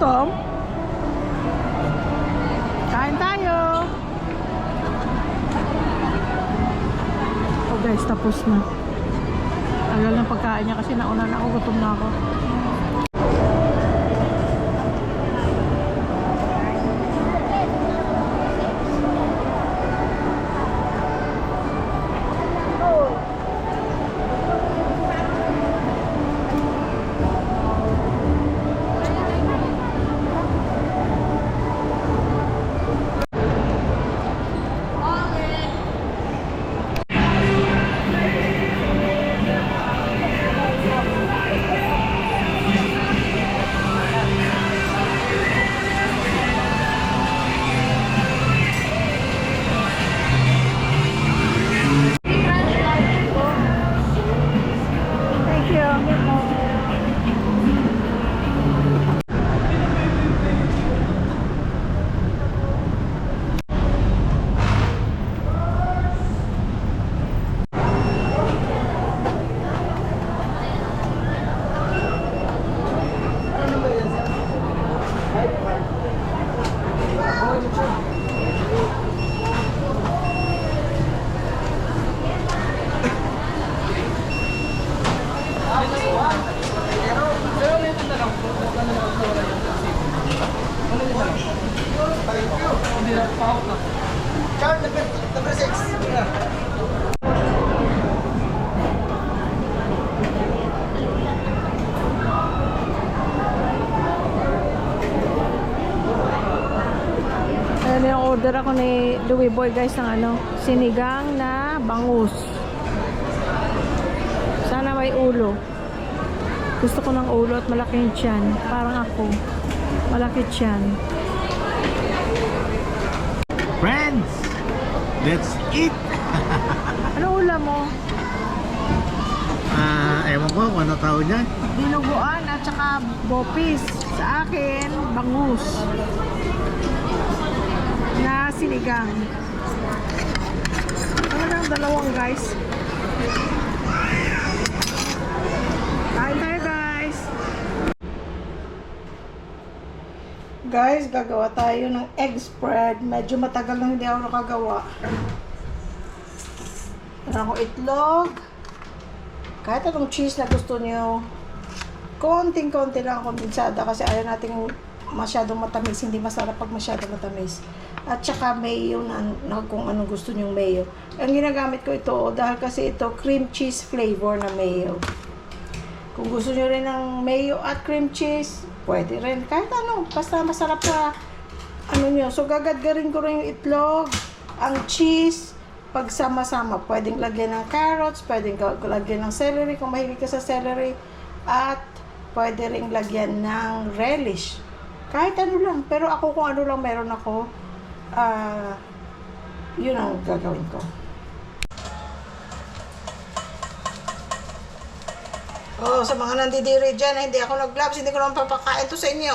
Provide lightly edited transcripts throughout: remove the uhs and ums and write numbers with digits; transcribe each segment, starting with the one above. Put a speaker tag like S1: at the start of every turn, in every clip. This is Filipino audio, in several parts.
S1: Gutom? Kain tayo. Oh guys, tapos na. Tagal ng pagkain niya kasi nauna na ako, gutom na ako. Ayan yung order ako ni Louie Boy guys ng ano, sinigang na bangus. Sana may ulo. Gusto ko ng ulo at malaking tiyan. Parang ako. Malaki tiyan.
S2: Friends, let's eat!
S1: Ano ulam mo?
S2: Ewan ko kung ano tawag niyan.
S1: Dinuguan at saka bopis. Sa akin, bangus. Na sinigang. Talagang dalawang guys. Kain tayo guys. Guys, gagawa tayo ng egg spread. Medyo matagal na hindi ako nakagawa. Meron ako itlog. Kahit anong cheese na gusto niyo. Konting-konti lang kondensada kasi ayaw natin masyadong matamis. Hindi masarap pag masyadong matamis. At saka mayo na kung anong gusto niyong mayo. Ang ginagamit ko ito dahil kasi ito cream cheese flavor na mayo. Kung gusto niyo rin ng mayo at cream cheese, pwede rin. Kahit ano, basta masarap sa ano niyo. So gagadgarin ko rin yung itlog, ang cheese, pagsama-sama. Pwedeng lagyan ng carrots, pwedeng lagyan ng celery kung mahilig ka sa celery. At pwede rin lagyan ng relish. Kahit ano lang. Pero ako kung ano lang meron ako, yun ang gagawin ko. Oh, sa mga nandidiri dyan, hindi ako nag-gloves, hindi ko naman papakain to sa inyo.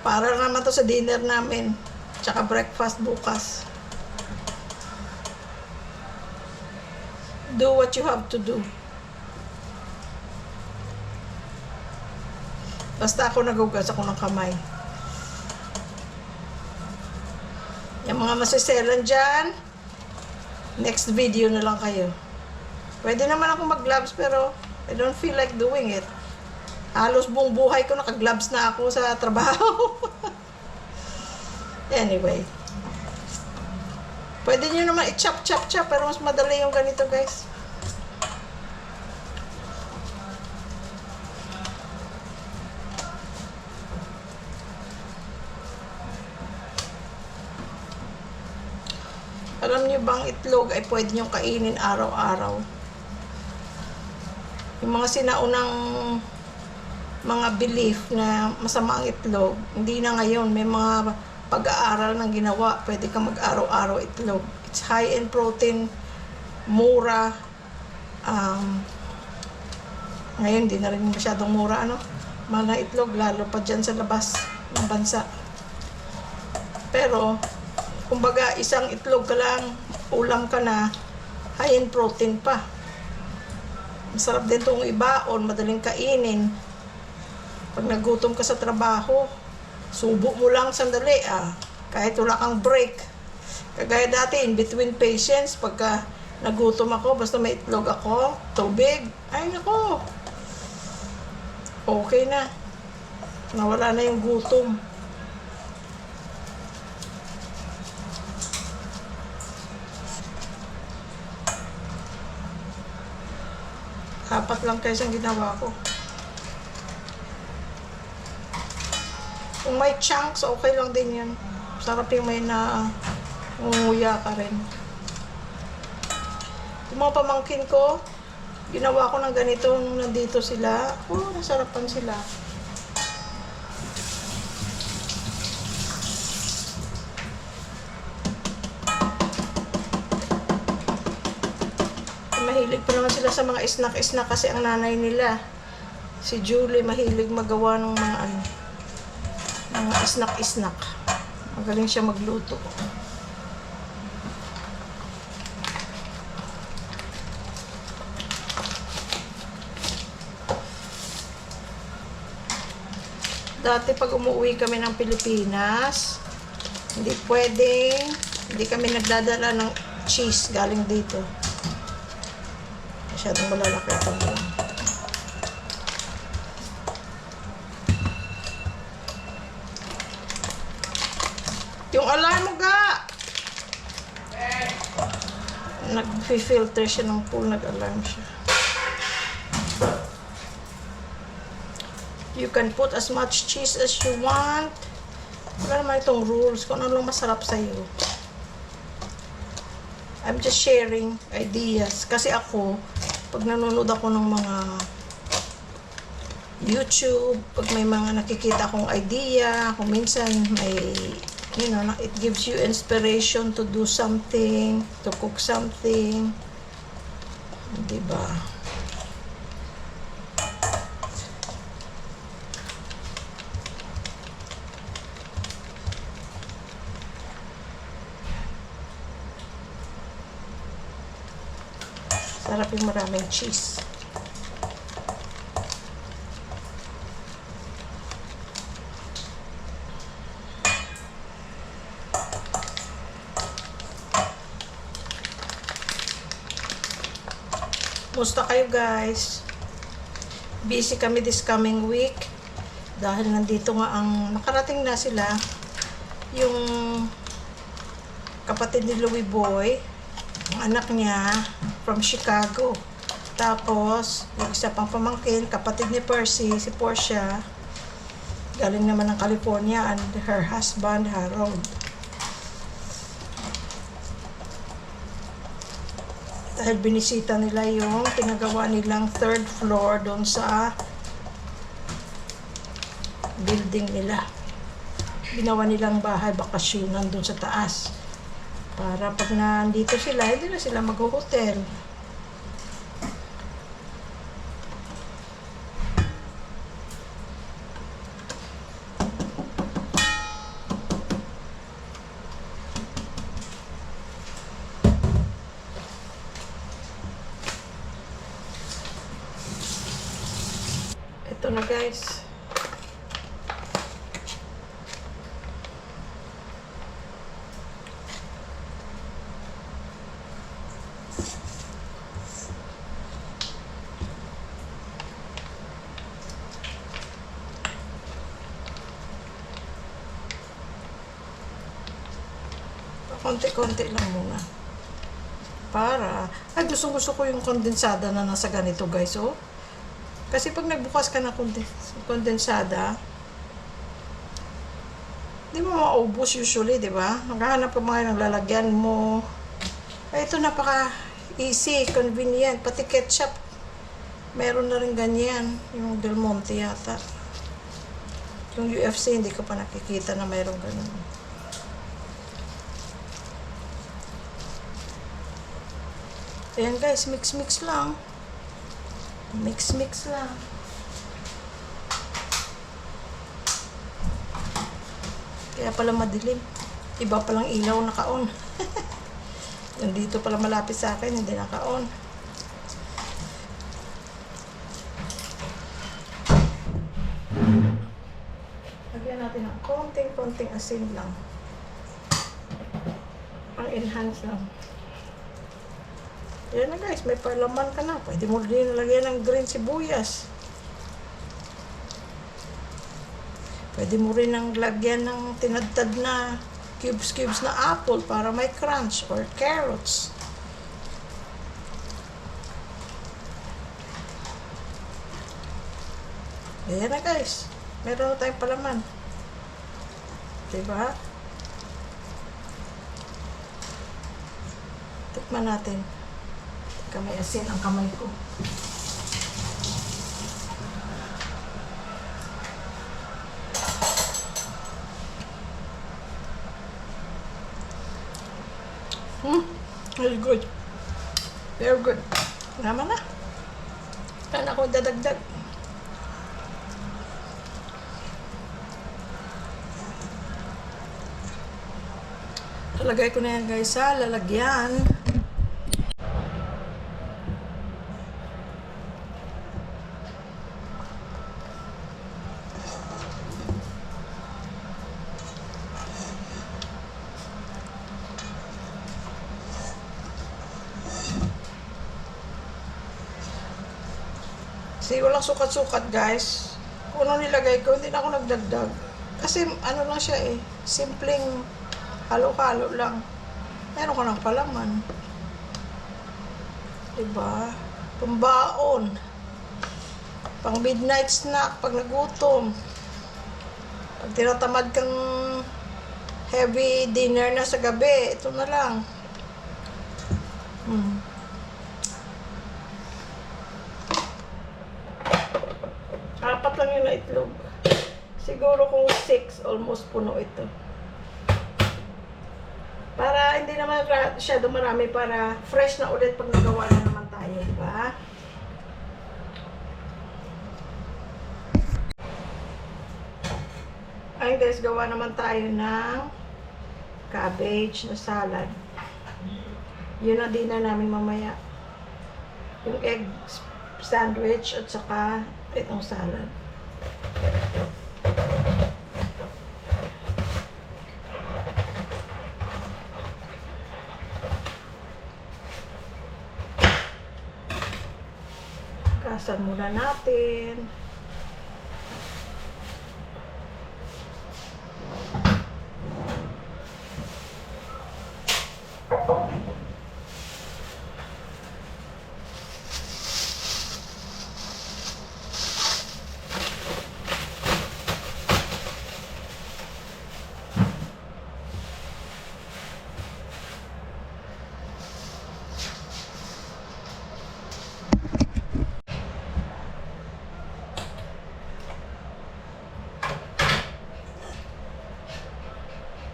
S1: Para naman to sa dinner namin. Tsaka breakfast bukas. Do what you have to do. Basta ako nagugas ako ng kamay. Yung mga masiselan dyan, next video na lang kayo. Pwede naman ako mag-gloves pero I don't feel like doing it. Halos buong buhay ko naka-gloves na ako sa trabaho. Anyway. Pwede nyo naman i-chop pero mas madali yung ganito guys. Alam niyo bang itlog ay pwede nyo kainin araw-araw? Yung mga sinaunang mga belief na masama ang itlog, hindi na ngayon. May mga pag-aaral ng ginawa, pwede ka mag-araw-araw itlog. It's high in protein, mura. Ngayon, hindi na rin masyadong mura, ano? Mahal na itlog, lalo pa dyan sa labas ng bansa. Pero, kumbaga, isang itlog ka lang, ulam ka na, high in protein pa. Masarap din itong ibaon, madaling kainin. Pag nagutom ka sa trabaho, subo mo lang sandali, kahit wala kang break. Kagaya dati, in between patients, pagka nagutom ako, basta may itlog ako, tubig, ay nako, okay na. Nawala na yung gutom. Apat lang kayo ang ginawa ko. Kung may chunks, okay lang din yan. Sarap yung may nguya ka rin. Yung mga pamangkin ko, ginawa ko ng ganito nung nandito sila. Nasarapan sila. Mahilig pa naman sila sa mga snack-snack kasi ang nanay nila, si Julie, mahilig magawa ng mga snack-snack. Magaling siya magluto. Dati pag umuwi kami ng Pilipinas, hindi kami nagdadala ng cheese galing dito. Masyadong malalaki ito. Yung alarm mo ga! Nag-filter siya ng pool, nag-alarm siya. You can put as much cheese as you want. Wala naman itong rules kung ano lang masarap sa'yo. I'm just sharing ideas. Kasi ako, pag nanonood ako ng mga YouTube, pag may mga nakikita akong idea, kung minsan may, it gives you inspiration to do something, to cook something. Diba? Sarap yung maraming cheese. Musta kayo guys? Busy kami this coming week dahil nandito nga nakarating na sila yung kapatid ni Louie Boy, ang anak niya from Chicago. Tapos yung isa pang pamangkin, kapatid ni Percy, si Portia, galing naman ng California, and her husband Harold. Dahil binisita nila yung pinagawa nilang third floor doon sa building nila. Ginawa nilang bahay bakasyonan doon sa taas. Para pag nandito sila, hindi na sila mag-hotel. Ito na guys. Konti-konti lang muna. Gusto ko yung kondensada na nasa ganito guys, oh. Kasi pag nagbukas ka ng kondensada, di mo maubos usually, di ba? Maghahanap ka mga ng lalagyan mo. Ito napaka-easy, convenient. Pati ketchup, meron na rin ganyan. Yung Del Monte yata. Yung UFC, hindi ko pa nakikita na mayroong ganun. Ayan guys, mix-mix lang. Mix-mix lang. Kaya pala madilim. Iba palang ilaw naka-on. Nandito pala malapit sa akin, hindi naka-on. konting asin lang. Ang enhance lang. Yan na guys, may palaman ka na. Pwede mo din lagyan ng green sibuyas. Pwede mo rin ang lagyan ng tinadtad na cubes na apple para may crunch or carrots. Ayan na guys. Meron na tayong palaman. Diba? Tikman natin. Kamay asin ang kamay ko. Very good. Very good. Naman na. Saan ako dadagdag? Lagay ko na yan guys sa lalagyan. Kasi walang sukat-sukat guys. Kung ano nilagay ko, hindi na ako nagdagdag. Kasi ano lang siya eh, simpleng halo-halo lang. Meron ka ng palaman. Diba? Pambaon. Pang midnight snack, pag nagutom. Pag tinatamad kang heavy dinner na sa gabi, ito na lang. Apat lang yun na itlog. Siguro kung 6, almost puno ito. Para hindi naman masyado marami, para fresh na ulit pag nagawa na naman tayo, diba? Ayun guys, gawa naman tayo ng cabbage na salad. Yun ang dinner namin mamaya. Yung egg sandwich at saka itong salad. Gasan muna natin.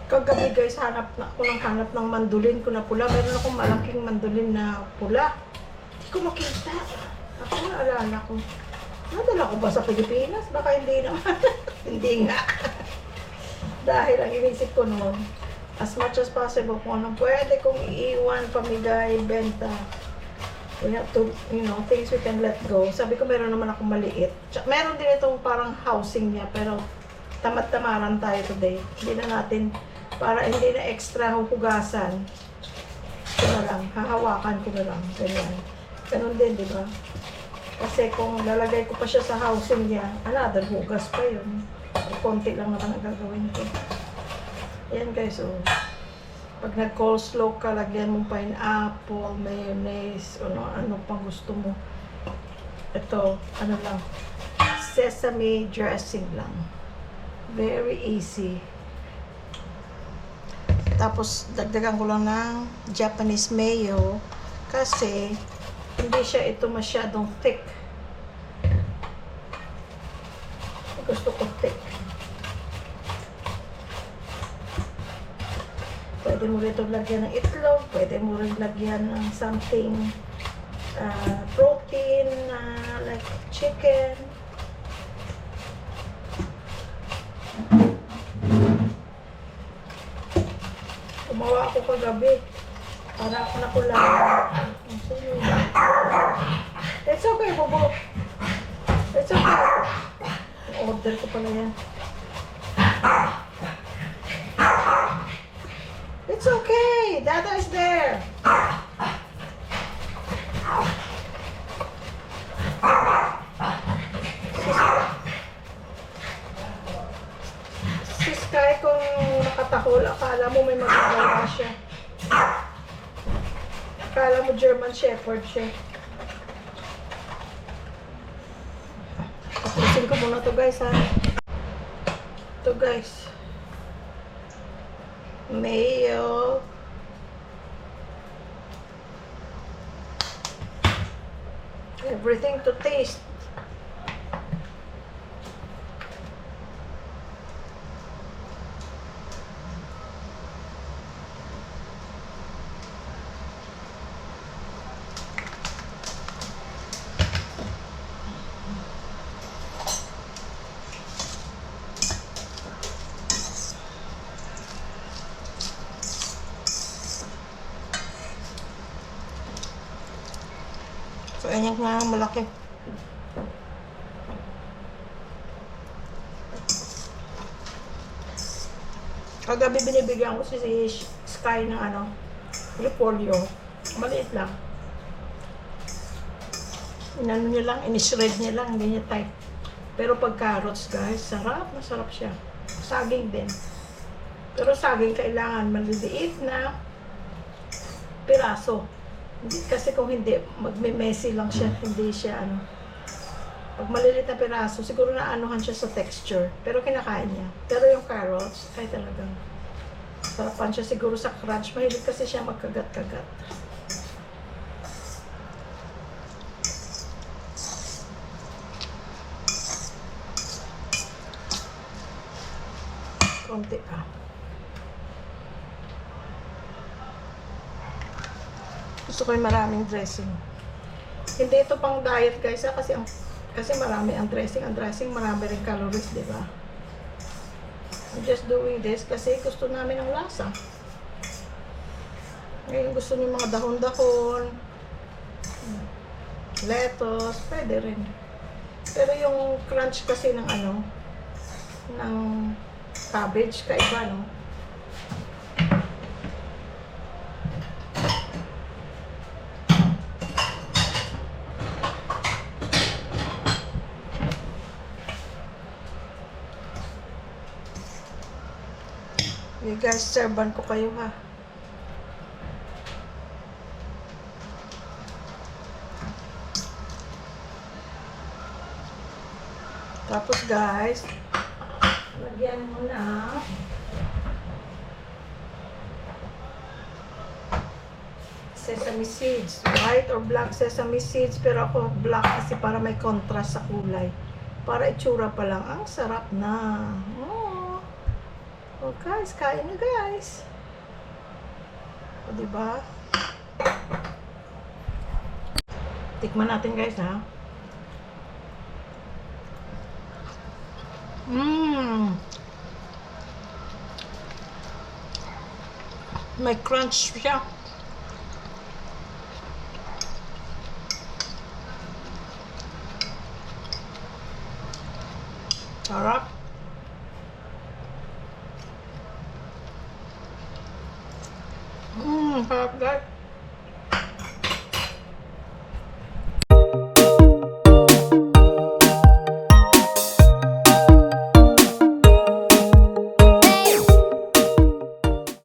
S1: Kagabi guys, hanap ng mandolin ko na pula. Meron akong malaking mandolin na pula. Hindi ko makita. Ako naalala ko. Nadala ko ba sa Pilipinas? Baka hindi naman. Hindi nga. Dahil ang inisip ko noon, as much as possible, kung anong pwede kong iiwan, pamigay, benta. We have to, things we can let go. Sabi ko, meron naman akong maliit. Meron din itong parang housing niya, pero tamad-tamaran tayo today. Hindi na natin, para hindi na extra huhugasan. Ito na lang, hahawakan ko na lang. Ganyan. Ganun din, di ba? Kasi kung lalagay ko pa siya sa housing niya, another hugas pa yun. Konti lang naman ang gagawin ko. Ayan guys, oh. Pag nag-coleslaw ka, lagyan mo pineapple, mayonnaise, ano pang gusto mo. Ito, ano lang, sesame dressing lang. Very easy. Tapos, dagdagan ko lang ng Japanese mayo kasi hindi siya ito masyadong thick. Gusto ko thick. Pwede mo rin itong lagyan ng itlog, pwede mo rin lagyan ng something protein like chicken. Gumawa ako kagabi para ako nakulang. It's okay, Bobo. It's okay. Order ko pala yan. Dada is there. Si Sky kung nakatahol, akala mo may magagawa siya. Akala mo German Shepherd siya. Tapusin ko muna to guys ha. Ito guys. Mayo. Everything to taste. So, ayan nga malaki. Kagabi binibigyan ko si Sky ng ano, repolyo. Maliit lang. Inano niya lang, in-shred niya lang, hindi niya tight. Pero pag carrots guys, sarap, masarap siya. Saging din. Pero saging kailangan maliliit na piraso. Kasi kung hindi, magme-messy lang siya, hindi siya ano. Pag maliliit na piraso, siguro na anuhan siya sa texture. Pero kinakain niya. Pero yung carrots, ay talagang sarapan siya siguro sa crunch. Mahilig kasi siya magkagat-kagat. Konti pa. Gusto ko yung maraming dressing. Hindi ito pang diet guys ha, kasi marami ang dressing. Ang dressing marami rin calories, di ba? I'm just doing this kasi gusto namin ng lasa. Ngayon gusto niyo mga dahon-dahon, lettuce, pwede rin. Pero yung crunch kasi ng ano, ng cabbage, kaiba, no? You guys, serban ko kayo ha. Tapos guys, lagyan mo na sesame seeds. White or black sesame seeds. Pero ako black kasi para may contrast sa kulay. Para itsura pa lang. Ang sarap na. Oh guys, kain na guys. O diba? Tikman natin guys ha. May crunch siya. Sarap. Sarap guys.